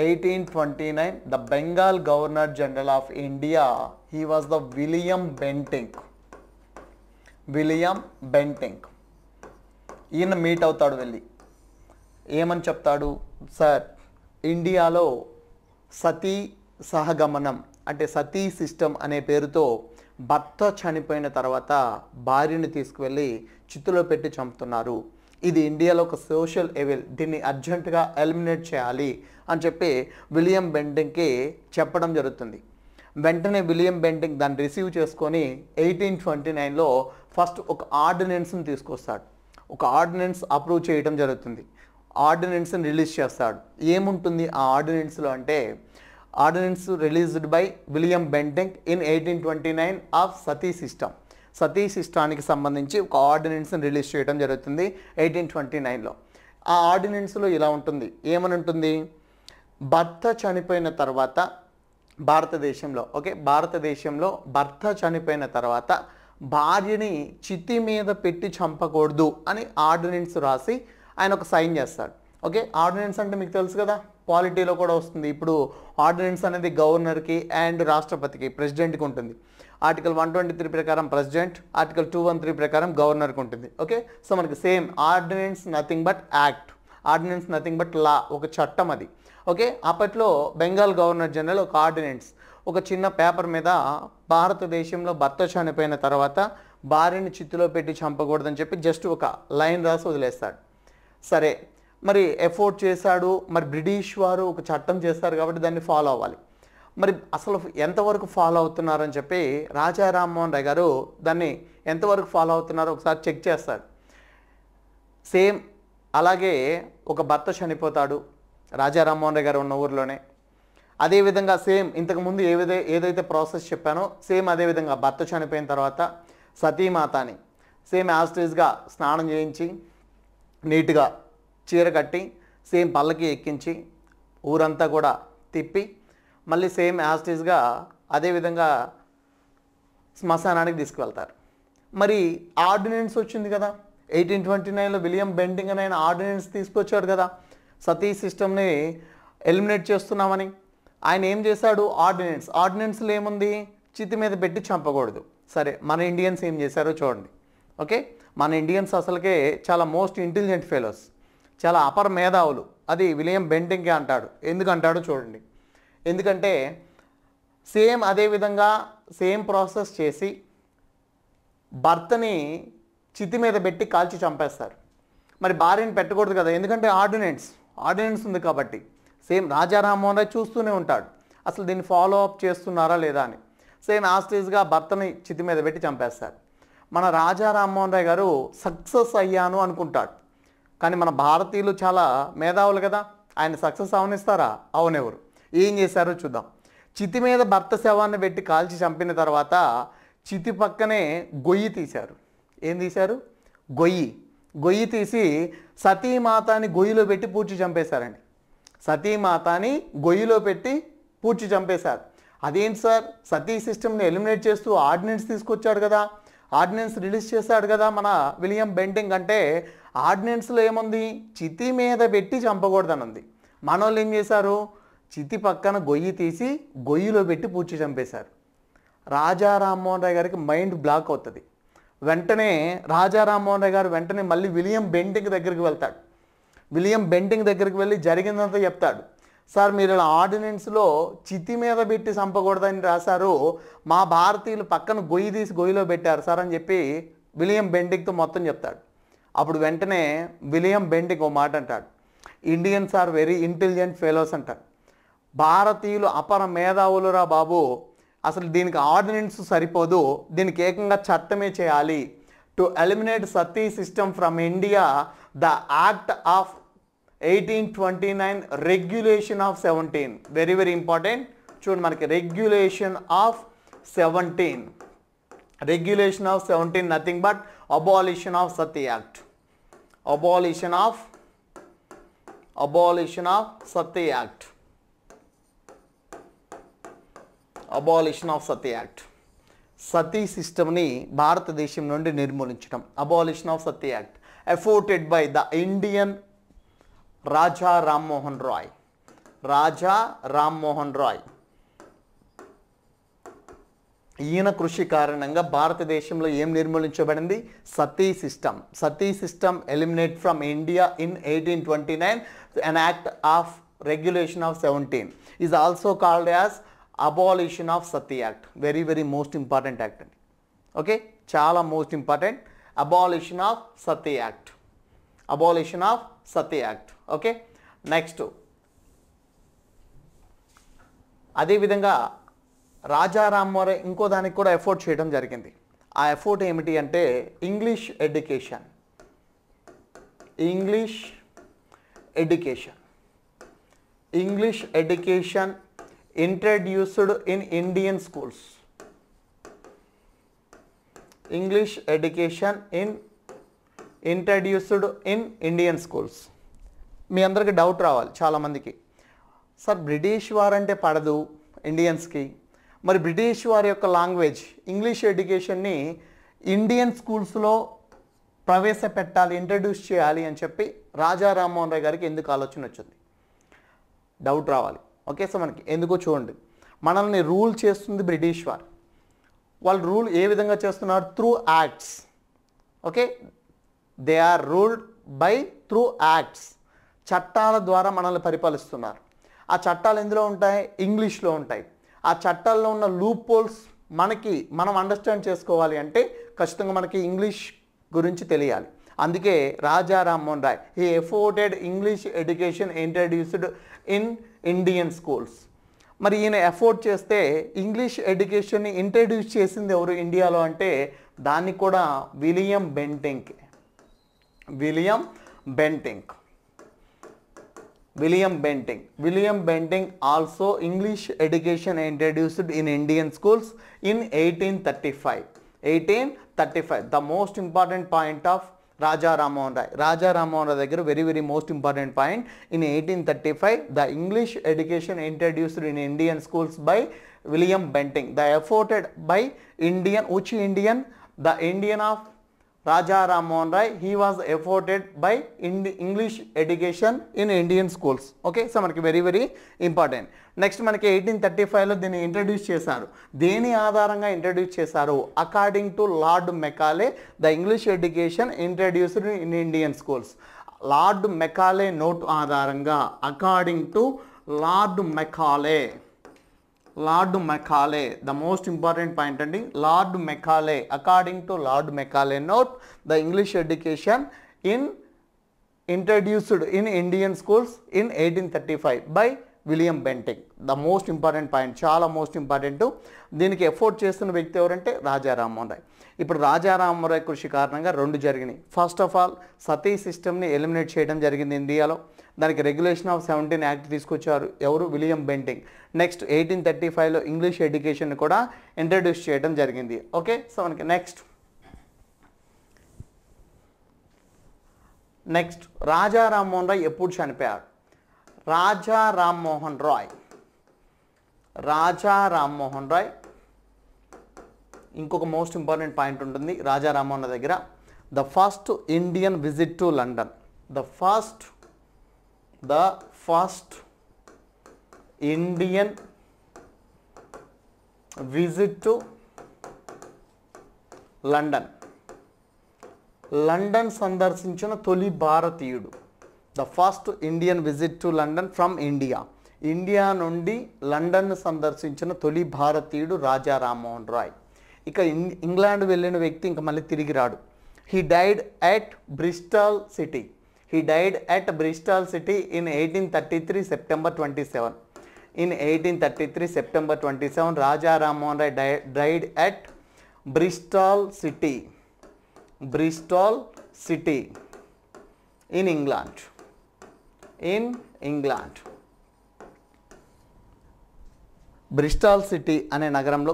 1829 the Bengal governor general of India, he was the William Bentinck. ఈయన మీట్ అవుతాడు. వెళ్ళి ఏమని చెప్తాడు? సార్, ఇండియాలో సతీ సహగమనం అంటే సతీ సిస్టమ్ అనే పేరుతో భర్త చనిపోయిన తర్వాత భార్యని తీసుకువెళ్ళి చిత్తులో పెట్టి చంపుతున్నారు. ఇది ఇండియాలో ఒక సోషల్ ఎవెల్, దీన్ని అర్జెంటుగా ఎలిమినేట్ చేయాలి అని చెప్పి విలియం బెంటింగ్కి చెప్పడం జరుగుతుంది. వెంటనే విలియం బెంటింగ్ దాన్ని రిసీవ్ చేసుకొని 1829లో ఫస్ట్ ఒక ఆర్డినెన్స్ని తీసుకొస్తాడు. ఒక ఆర్డినెన్స్ అప్రూవ్ చేయడం జరుగుతుంది. ఆర్డినెన్స్ని రిలీజ్ చేస్తాడు. ఏముంటుంది ఆ ఆర్డినెన్స్లో అంటే, ordinance released by William Bentinck in 1829 of sati system. Sati సిస్టానికి సంబంధించి ఒక ఆర్డినెన్స్ని రిలీజ్ చేయడం జరుగుతుంది 1829లో. ఆ ఆర్డినెన్స్లో ఇలా ఉంటుంది. ఏమని ఉంటుంది? భర్త చనిపోయిన తర్వాత భారతదేశంలో భర్త చనిపోయిన తర్వాత భార్యని చితి మీద పెట్టి చంపకూడదు అని ఆర్డినెన్స్ రాసి ఆయన ఒక సైన్ చేస్తాడు. ఓకే, ఆర్డినెన్స్ అంటే మీకు తెలుసు కదా, పాలిటీలో కూడా వస్తుంది. ఇప్పుడు ఆర్డినెన్స్ అనేది గవర్నర్కి అండ్ రాష్ట్రపతికి, ప్రెసిడెంట్కి ఉంటుంది. ఆర్టికల్ 123 ప్రకారం ప్రెసిడెంట్, ఆర్టికల్ 213 ప్రకారం గవర్నర్కి ఉంటుంది. ఓకే, సో మనకి same ordinance nothing but act, ordinance nothing but law, ఒక చట్టం అది. ఓకే, అప్పట్లో బెంగాల్ గవర్నర్ జనరల్ ఒక ఆర్డినెన్స్, ఒక చిన్న పేపర్ మీద భారతదేశంలో భర్త చనిపోయిన తర్వాత భార్యని చిత్తులో పెట్టి చంపకూడదని చెప్పి జస్ట్ ఒక లైన్ రాసి వదిలేస్తాడు. సరే, మరి ఎఫోర్ట్ చేశాడు, మరి బ్రిటిష్ వారు ఒక చట్టం చేస్తారు కాబట్టి దాన్ని ఫాలో అవ్వాలి. మరి అసలు ఎంతవరకు ఫాలో అవుతున్నారని చెప్పి రాజా రామ్మోహన్ రాయ్ గారు దాన్ని ఎంతవరకు ఫాలో అవుతున్నారో ఒకసారి చెక్ చేస్తాడు. సేమ్ అలాగే ఒక భర్త చనిపోతాడు రాజా రామ్మోహన్ రాయ్ గారు ఉన్న ఊరిలోనే. అదేవిధంగా సేమ్ ఇంతకుముందు ఏదైతే ప్రాసెస్ చెప్పానో సేమ్ అదేవిధంగా భర్త చనిపోయిన తర్వాత సతీమాతని సేమ్ యాస్టేజ్గా స్నానం చేయించి నీట్గా చీర కట్టి సేమ్ పల్లకి ఎక్కించి ఊరంతా కూడా తిప్పి మళ్ళీ సేమ్ యాస్టేజ్గా అదేవిధంగా శ్మశానానికి తీసుకువెళ్తారు. మరి ఆర్డినెన్స్ వచ్చింది కదా 1829లో విలియం బెంటింగ్ అని ఆయన ఆర్డినెన్స్ తీసుకొచ్చాడు కదా, సతీ సిస్టమ్ని ఎలిమినేట్ చేస్తున్నామని. ఆయన ఏం చేశాడు? ఆర్డినెన్స్లో ఏముంది? చితి మీద పెట్టి చంపకూడదు. సరే, మన ఇండియన్స్ ఏం చేశారో చూడండి. ఓకే, మన ఇండియన్స్ అసలుకే చాలా మోస్ట్ ఇంటెలిజెంట్ ఫెలోస్, చాలా అపర మేధావులు. అది విలియం బెంటింగ్కే అంటాడు. ఎందుకంటాడో చూడండి. ఎందుకంటే సేమ్ అదేవిధంగా సేమ్ ప్రాసెస్ చేసి భర్తని చితి మీద పెట్టి కాల్చి చంపేస్తారు. మరి భార్యని పెట్టకూడదు కదా, ఎందుకంటే ఆర్డినెన్స్ ఉంది కాబట్టి. సేమ్ రాజా రామ్మోహన్ రాయ్ చూస్తూనే ఉంటాడు అసలు దీన్ని ఫాలో అప్ చేస్తున్నారా లేదా అని. సేమ్ యాస్టేజ్గా భర్తని చితి మీద పెట్టి చంపేస్తారు. మన రాజా రామ్మోహన్ రాయ్ గారు సక్సెస్ అయ్యాను అనుకుంటాడు. కానీ మన భారతీయులు చాలా మేధావులు కదా, ఆయన సక్సెస్ అవనిస్తారా? అవనెవరు. ఏం చేశారో చూద్దాం. చితి మీద భర్త శవాన్ని పెట్టి కాల్చి చంపిన తర్వాత చితి పక్కనే గొయ్యి తీశారు. ఏం తీశారు? గొయ్యి తీసి సతీమాతని గొయ్యిలో పెట్టి పూడ్చి చంపేశారండి. సతీమాతని గొయ్యిలో పెట్టి పూడ్చి చంపేశారు. అదేంటి సార్, సతీ సిస్టమ్ని ఎలిమినేట్ చేస్తూ ఆర్డినెన్స్ తీసుకొచ్చాడు కదా, ఆర్డినెన్స్ రిలీజ్ చేశాడు కదా మన విలియం బెంటింగ్. అంటే ఆర్డినెన్స్లో ఏముంది? చితి మీద పెట్టి చంపకూడదని ఉంది. మనోళ్ళు ఏం చేశారు? చితి పక్కన గొయ్యి తీసి గొయ్యిలో పెట్టి పూడ్చి చంపేశారు. రాజా రామ్మోహన్ రాయ్ గారికి మైండ్ బ్లాక్ అవుతుంది. వెంటనే రాజా రామ్మోహన్ రాయ్ గారు వెంటనే మళ్ళీ విలియం బెంటింగ్ దగ్గరికి వెళ్తాడు. విలియం బెంటింగ్ దగ్గరికి వెళ్ళి జరిగిందంతా చెప్తాడు. సార్, మీరు ఇలా ఆర్డినెన్స్లో చితి మీద పెట్టి చంపకూడదని రాశారు, మా భారతీయులు పక్కన గొయ్యి తీసి గొయ్యిలో పెట్టారు సార్ అని చెప్పి విలియం బెంటింగ్తో మొత్తం చెప్తాడు. అప్పుడు వెంటనే విలియం బెంటింగ్ ఓ మాట అంటాడు, Indians are very intelligent fellows అంటాడు. భారతీయులు అపర మేధావులురా బాబు, అసలు దీనికి ఆర్డినెన్స్ సరిపోదు, దీనికి ఏకంగా చట్టమే చేయాలి. To eliminate sati system from India the act of 1829 regulation of 17, very very important. చూడండి మనకి regulation of 17, regulation of 17 nothing but abolition of sati act, abolition of sati act, abolition of sati act. Sati సిస్టమ్ని భారతదేశం నుండి నిర్మూలించడం, abolition of sati act efforted by the Indian Raja Rammohan Roy, Raja Rammohan Roy. ఈయన కృషి కారణంగా భారతదేశంలో ఏం నిర్మూలించబడింది? Sati system. Sati system eliminate from India in 1829, an act of regulation of 17 is also called as abolition of Sati Act. Very very most important act. Okay, చాలా most important, abolition of Sati Act, abolition of Sati Act. Okay, next అదే విధంగా రాజా రామ్మోహన్ రాయ్ ఇంకో దానికి కూడా ఎఫోర్ట్ చేయడం జరిగింది. ఆ ఎఫోర్ట్ ఏమిటి అంటే English education, English education, English education introduced in Indian schools, English education introduced in Indian schools. మీ అందరికీ డౌట్ రావాలి చాలామందికి, సార్ బ్రిటిష్ వారంటే పడదు ఇండియన్స్కి, మరి బ్రిటిష్ వారి యొక్క లాంగ్వేజ్ ఇంగ్లీష్ ఎడ్యుకేషన్ని ఇండియన్ స్కూల్స్లో ప్రవేశపెట్టాలి, ఇంట్రడ్యూస్ చేయాలి అని చెప్పి రాజా రామ్మోహన్ రాయ్ గారికి ఎందుకు ఆలోచన వచ్చింది? డౌట్ రావాలి. ఓకే, సో మనకి ఎందుకో చూడండి, మనల్ని రూల్ చేస్తుంది బ్రిటిష్ వారు. వాళ్ళు రూల్ ఏ విధంగా చేస్తున్నారు? Through acts. Okay, they are ruled by through acts. చట్టాల ద్వారా మనల్ని పరిపాలిస్తున్నారు. ఆ చట్టాలు ఎందులో ఉంటాయి? ఇంగ్లీష్లో ఉంటాయి. ఆ చట్టాల్లో ఉన్న లూప్ హోల్స్ మనం అండర్స్టాండ్ చేసుకోవాలి అంటే ఖచ్చితంగా మనకి ఇంగ్లీష్ గురించి తెలియాలి. అందుకే Raja Rammohan Roy he efforted English education introduced in Indian schools. మరి ఈయన ఎఫోర్ట్ చేస్తే ఇంగ్లీష్ ఎడ్యుకేషన్ని ఇంట్రడ్యూస్ చేసింది ఎవరు ఇండియాలో అంటే దాన్ని కూడా William Bentinck. William Bentinck also English education introduced in Indian schools in 1835. The most important point of Raja Rammohan Roy. Raja Rammohan Roy దగ్గర very very most important point. In 1835 the English education introduced in Indian schools by William Bentinck. The efforted by Indian, which Indian? The Indian of Raja Rammohan Roy. He was efforted by English education in Indian schools. Okay, so మనకి very very important. నెక్స్ట్ మనకి 1835లో దీన్ని ఇంట్రడ్యూస్ చేశారు. దేని ఆధారంగా ఇంట్రడ్యూస్ చేశారు? According to Lord Macaulay the English education introduced in Indian schools. Lord Macaulay note ఆధారంగా, according to Lord Macaulay, the most important point అండి, Lord Macaulay, according to Lord Macaulay note the English education introduced in Indian schools in 1835 by William Bentinck. The most important point, చాలా మోస్ట్ ఇంపార్టెంట్. దీనికి ఎఫోర్ట్ చేస్తున్న వ్యక్తి ఎవరంటే రాజా రామ్మోహన్ రాయ్. ఇప్పుడు రాజా రామ్మోహన్ రాయ్ కృషి కారణంగా రెండు జరిగినాయి. ఫస్ట్ ఆఫ్ ఆల్ సతీ సిస్టమ్ని ఎలిమినేట్ చేయడం జరిగింది ఇండియాలో. దానికి రెగ్యులేషన్ ఆఫ్ 17 యాక్ట్ తీసుకొచ్చారు ఎవరు? William Bentinck. నెక్స్ట్ 1835లో ఇంగ్లీష్ ఎడ్యుకేషన్ కూడా ఇంట్రడ్యూస్ చేయడం జరిగింది. ఓకే, సో మనకి నెక్స్ట్ రాజా రామ్మోహన్ రాయ్ ఎప్పుడు చనిపోయారు? రాజా రామ్మోహన్ రాయ్ ఇంకొక మోస్ట్ ఇంపార్టెంట్ పాయింట్ ఉంటుంది రాజా రామ్మోహన్ రాయ్ దగ్గర. The first Indian visit to London, the first Indian visit to London సందర్శించిన తొలి భారతీయుడు. The first Indian visit to London from India నుండి లండన్ సందర్శించిన తొలి భారతీయుడు రాజా రామ్మోహన్ రాయ్. ఇక ఇంగ్లాండ్ వెళ్ళిన వ్యక్తి ఇంకా మళ్ళీ తిరిగి రాడు. He died at Bristol city. In 1833 September 27. In 1833 September 27 Raja Ram Mohan Rai died at Bristol City in England. Bristol city అనే నగరంలో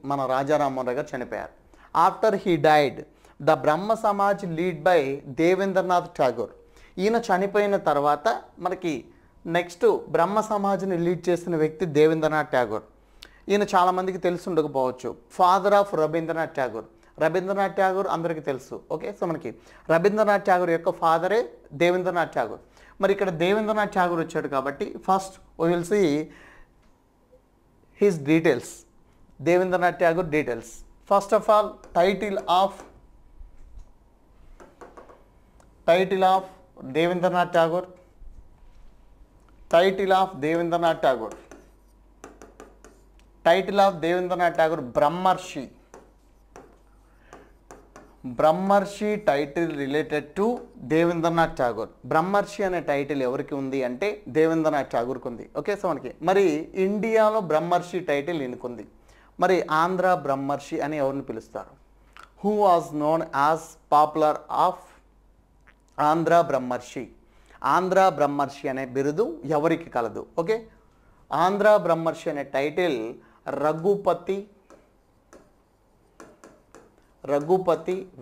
మన రాజా రామ్మోహన్ రాయ్ గారు చనిపోయారు. After he died the Brahmo Samaj lead by Debendranath Tagore. ఈయన చనిపోయిన తర్వాత మనకి నెక్స్ట్ బ్రహ్మ సమాజ్ని లీడ్ చేసిన వ్యక్తి దేవేంద్రనాథ్ ఠాగూర్. ఈయన చాలామందికి తెలిసి ఉండకపోవచ్చు. ఫాదర్ ఆఫ్ రవీంద్రనాథ్ ఠాగూర్ అందరికీ తెలుసు. ఓకే, సో మనకి రవీంద్రనాథ్ ఠాగూర్ యొక్క ఫాదరే దేవేంద్రనాథ్ ఠాగూర్. మరి ఇక్కడ దేవేంద్రనాథ్ ఠాగూర్ వచ్చాడు కాబట్టి first we will see his details. Debendranath Tagore details. First of all title of Debendranath Tagore. Title of Debendranath Tagore Brahmarshi title related to Debendranath Tagore. Brahmarshi అనే టైటిల్ ఎవరికి ఉంది అంటే దేవేంద్రనాథ్ ఠాగూర్కి ఉంది. ఓకే, సో మనకి మరి ఇండియాలో బ్రహ్మర్షి టైటిల్ ఈయనకుంది. మరి ఆంధ్ర బ్రహ్మర్షి అని ఎవరిని పిలుస్తారు? Who was known as popular of Andhra Brahmarshi అనే బిరుదు ఎవరికి కలదు? ఓకే, ఆంధ్ర బ్రహ్మర్షి అనే title Raghupathi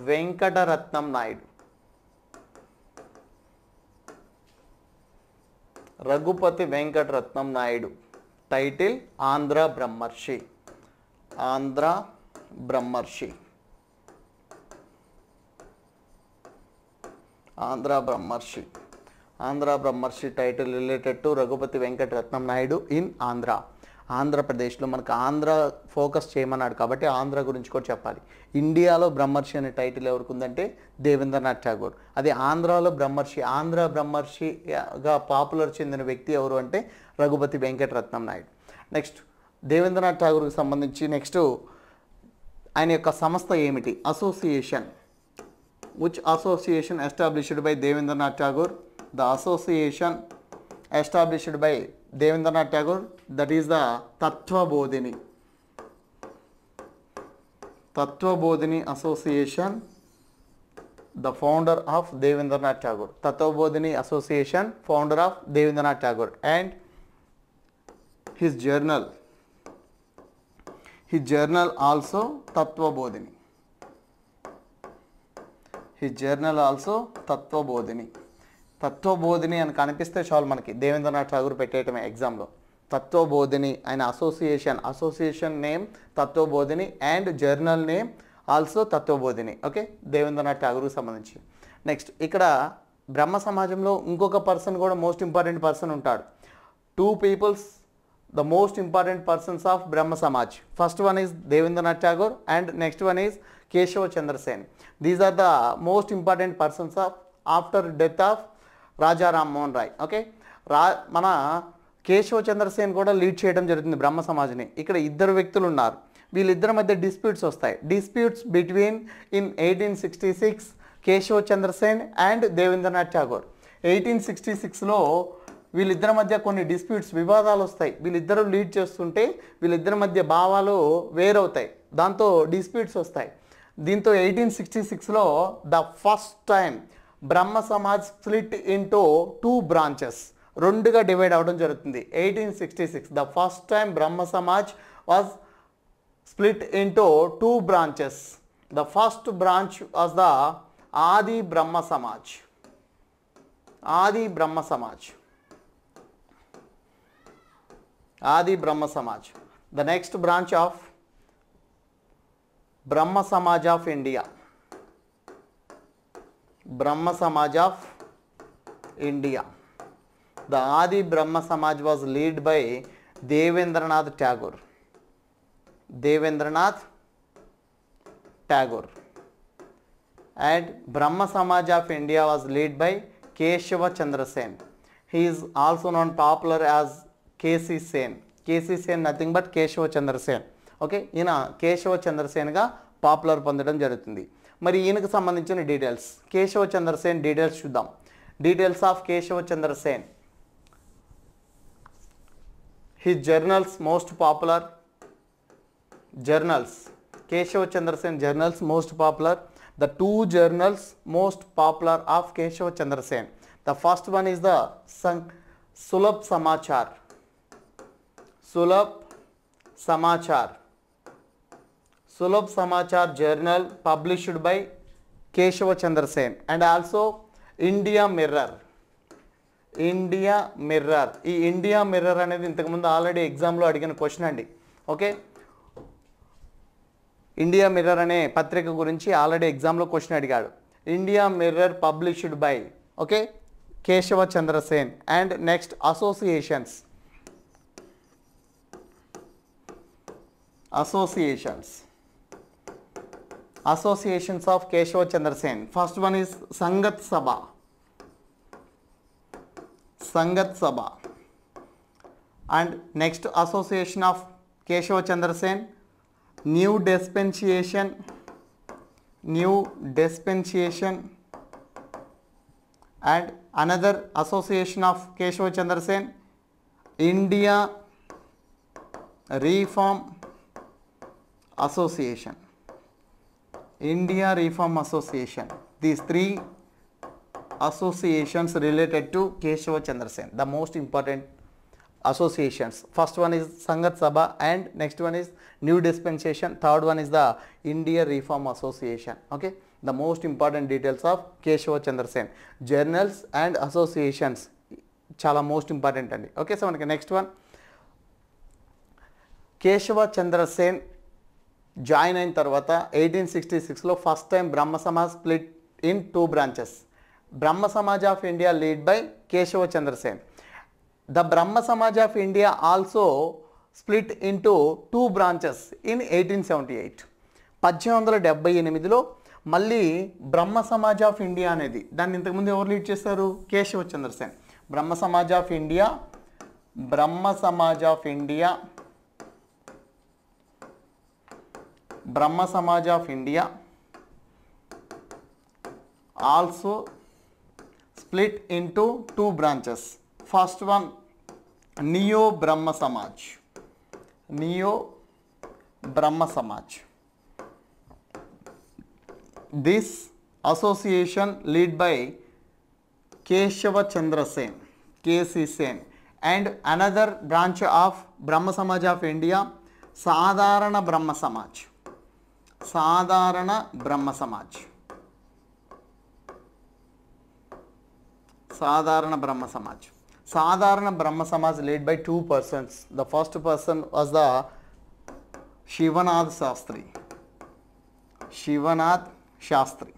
Venkataratnam Naidu. Title Andhra Brahmarshi. Andhra Brahmarshi title related to Raghupathi Venkataratnam Naidu in ఆంధ్రప్రదేశ్లో. మనకు ఆంధ్ర ఫోకస్ చేయమన్నాడు కాబట్టి ఆంధ్ర గురించి కూడా చెప్పాలి. ఇండియాలో బ్రహ్మర్షి అనే టైటిల్ ఎవరికి ఉందంటే దేవేంద్రనాథ్ ఠాగూర్. అదే ఆంధ్రాలో ఆంధ్ర బ్రహ్మర్షిగా పాపులర్ చెందిన వ్యక్తి ఎవరు అంటే రఘుపతి వెంకటరత్నం నాయుడు. నెక్స్ట్ దేవేంద్రనాథ్ ఠాగూర్కి సంబంధించి నెక్స్ట్ ఆయన యొక్క సంస్థ ఏమిటి? Association. which association established by Devendranath Tagore? The association established by Devendranath Tagore, that is the Tattvabodhini Association, the founder of Devendranath Tagore. Tattvabodhini Association, founder of Devendranath Tagore, and his journal also Tattvabodhini. Tattvabodhini అని కనిపిస్తే చాలు మనకి దేవేంద్రనాథ్ ఠాగూర్ పెట్టేయటమే ఎగ్జామ్లో. తత్వబోధిని ఆయన association name Tattvabodhini and journal name also Tattvabodhini. Okay, Debendranath ఠాగూర్కి సంబంధించి. నెక్స్ట్ ఇక్కడ బ్రహ్మ సమాజంలో ఇంకొక పర్సన్ కూడా మోస్ట్ ఇంపార్టెంట్ పర్సన్ ఉంటాడు. 2 peoples, the most important persons of Brahma Samaj. First one is Devendranath Tagore and next one is Keshava Chandra Sen. These are the most important persons of after death of Raja Ram Mohan Rai. Okay, మన కేశవ చంద్రసేన్ కూడా లీడ్ చేయడం జరుగుతుంది బ్రహ్మ సమాజ్ని. ఇక్కడ ఇద్దరు వ్యక్తులు ఉన్నారు. వీళ్ళిద్దరి మధ్య డిస్ప్యూట్స్ వస్తాయి. Disputes between in 1866 Keshav Chandrasen and Devendranath Tagore. 1866లో వీళ్ళిద్దరి మధ్య కొన్ని డిస్ప్యూట్స్, వివాదాలు వస్తాయి. వీళ్ళిద్దరూ లీడ్ చేస్తుంటే వీళ్ళిద్దరి మధ్య భావాలు వేరవుతాయి, దాంతో డిస్ప్యూట్స్ వస్తాయి. దీంతో 1866లో the first time Brahmo Samaj split into 2 branches, రెండుగా డివైడ్ అవ్వడం జరుగుతుంది. 1866 the first time Brahmo Samaj was split into 2 branches. The first branch was the Adi Brahmo Samaj. The next branch of Brahma Samaj of India. The Adi Brahma Samaj was led by Devendranath Tagore. And Brahma Samaj of India was led by Keshava Chandra Sen. He is also known popular as KC Sen, nothing but Keshava Chandra Sen. Okay, ఈయన కేశవ చంద్రసేన్గా పాపులర్ పొందడం జరుగుతుంది. మరి ఈయనకు సంబంధించిన డీటెయిల్స్, కేశవ చంద్రసేన్ డీటెయిల్స్ చూద్దాం. Details of Keshava Chandrasen. his journals most popular journals, Keshava Chandra Sen journals most popular, the two journals most popular of Keshava Chandra Sen. The first one is the Sulabh Samachar, Sulabh Samachar, Sulabh Samachar journal published by Keshava Chandra Sen, and also India Mirror, India mirror. ఈ ఇండియా మిర్రర్ అనేది ఇంతకుముందు ఆల్రెడీ ఎగ్జామ్లో అడిగిన క్వశ్చన్ అండి. ఓకే, ఇండియా మిర్రర్ అనే పత్రిక గురించి ఆల్రెడీ ఎగ్జామ్లో క్వశ్చన్ అడిగాడు. India mirror published by okay Keshava Chandra Sen. And next associations, associations of Keshava Chandra Sen. First one is Sangat Sabha, Sangat Sabha. And next association of Keshava Chandra Sen, New Dispensation, and another association of Keshava Chandra Sen, India Reform Association, India Reform Association. These three associations related to Keshava Chandra Sen, the most important associations. First one is Sangat Sabha, and next one is New Dispensation, third one is the India Reform Association. Okay, the most important details of Keshava Chandra Sen journals and associations chala most important andi. Okay, so manaki next one, Keshava Chandra Sen join ayin tarvata 1866 lo first time Brahma Samaj split in two branches. Brahma Samaj of India led by Keshava Chandra Sen. The Brahma Samaj of India also split into two branches in 1878. 1878లో మళ్ళీ బ్రహ్మ సమాజ్ ఆఫ్ ఇండియా అనేది, దాన్ని ఇంతకుముందు ఎవరు లీడ్ చేస్తారు? Keshab Chandra Sen. Brahmo Samaj of India, Brahmo Samaj of India, Brahmo Samaj of India also split into two branches. First one, Neo Brahma Samaj, Neo Brahma Samaj. This association led by Keshava Chandra Sen, KC Sen, and another branch of Brahma Samaj of India, Sadharana Brahma Samaj, Sadharana Brahma Samaj, Sadharana Brahma Samaj. Sadharana Brahma Samaj led by two persons. The first person was the Shivanath Shastri, Shivanath Shastri,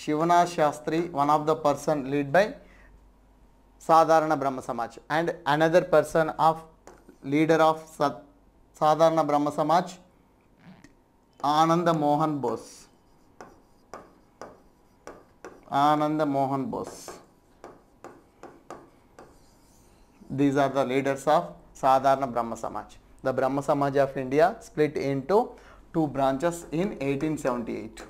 Shivanath Shastri, one of the person led by Sadharana Brahma Samaj, and another person of leader of Sadharana Brahma Samaj, Ananda Mohan Bose, Ananda Mohan Bose. These are the leaders of Sadharana Brahma Samaj. The Brahma Samaj of India split into two branches in 1878.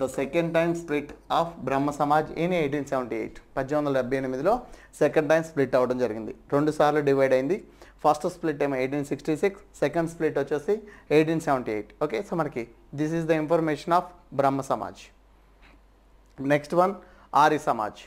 The second time split of Brahma Samaj in 1878. 1878లో సెకండ్ టైం స్ప్లిట్ అవ్వడం జరిగింది. రెండు సార్లు డివైడ్ అయింది. ఫస్ట్ స్ప్లిట్ ఏమో 1866, సెకండ్ స్ప్లిట్ వచ్చేసి 1878. ఓకే, సో మనకి this is the information of Brahma Samaj. Next one Arya Samaj.